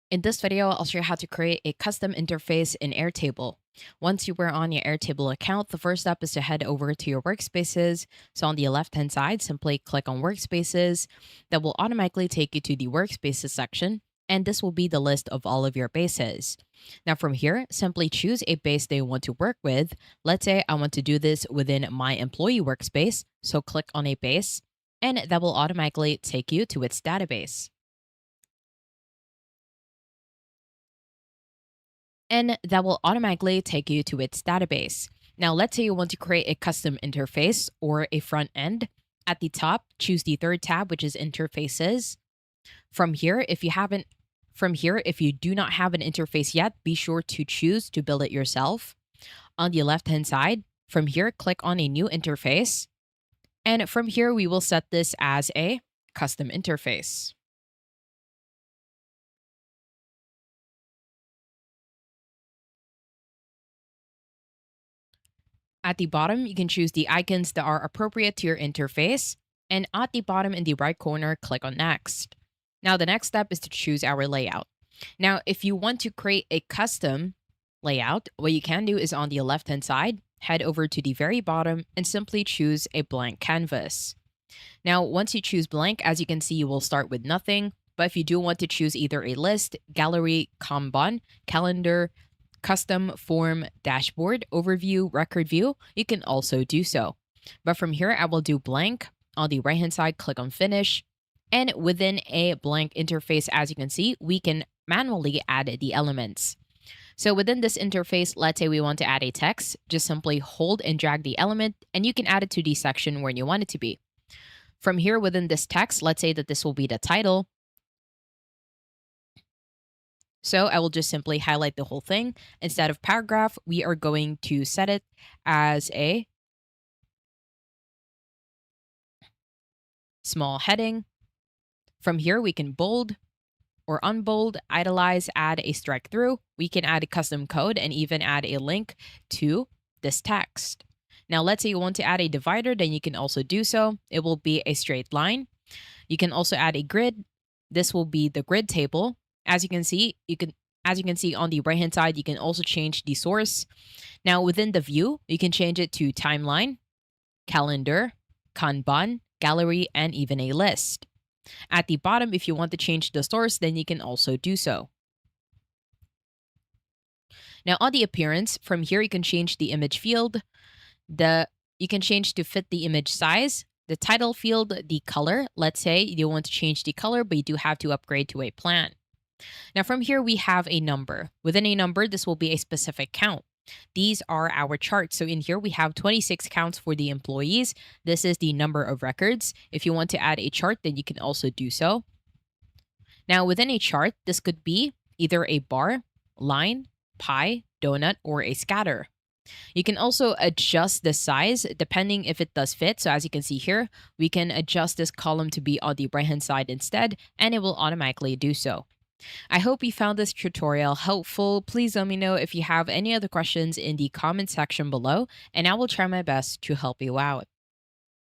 In this video, I'll show you how to create a custom interface in Airtable. Once you are on your Airtable account, the first step is to head over to your workspaces. So on the left-hand side, simply click on workspaces. That will automatically take you to the workspaces section, and this will be the list of all of your bases. Now from here, simply choose a base that you want to work with. Let's say I want to do this within my employee workspace, so click on a base, and that will automatically take you to its database. And that will automatically take you to its database. Now, let's say you want to create a custom interface or a front end. At the top, choose the third tab, which is interfaces. From here, if you do not have an interface yet, be sure to choose to build it yourself. On the left-hand side, from here, click on a new interface. And from here, we will set this as a custom interface. At the bottom, you can choose the icons that are appropriate to your interface. And at the bottom in the right corner, click on Next. Now, the next step is to choose our layout. Now, if you want to create a custom layout, what you can do is on the left-hand side, head over to the very bottom and simply choose a blank canvas. Now, once you choose blank, as you can see, you will start with nothing. But if you do want to choose either a list, gallery, Kanban, calendar, custom form, dashboard, overview, record view, you can also do so. But from here, I will do blank. On the right hand side, click on finish. And within a blank interface, as you can see, we can manually add the elements. So within this interface, let's say we want to add a text, just simply hold and drag the element, and you can add it to the section where you want it to be. From here, within this text, let's say that this will be the title. So I will just simply highlight the whole thing. Instead of paragraph, we are going to set it as a small heading. From here, we can bold or unbold, italize, add a strike through. We can add a custom code and even add a link to this text. Now, let's say you want to add a divider, then you can also do so. It will be a straight line. You can also add a grid. This will be the grid table. As you can see on the right hand side, you can also change the source. Now within the view, you can change it to timeline, calendar, Kanban, gallery, and even a list. At the bottom, if you want to change the source, then you can also do so. Now on the appearance, from here you can change the image field. You can change to fit the image size. The title field, the color. Let's say you want to change the color, but you do have to upgrade to a plan. Now from here, we have a number. Within a number, this will be a specific count. These are our charts. So in here, we have 26 counts for the employees. This is the number of records. If you want to add a chart, then you can also do so. Now within a chart, this could be either a bar, line, pie, donut, or a scatter. You can also adjust the size depending if it does fit. So as you can see here, we can adjust this column to be on the right-hand side instead, and it will automatically do so. I hope you found this tutorial helpful. Please let me know if you have any other questions in the comment section below, and I will try my best to help you out.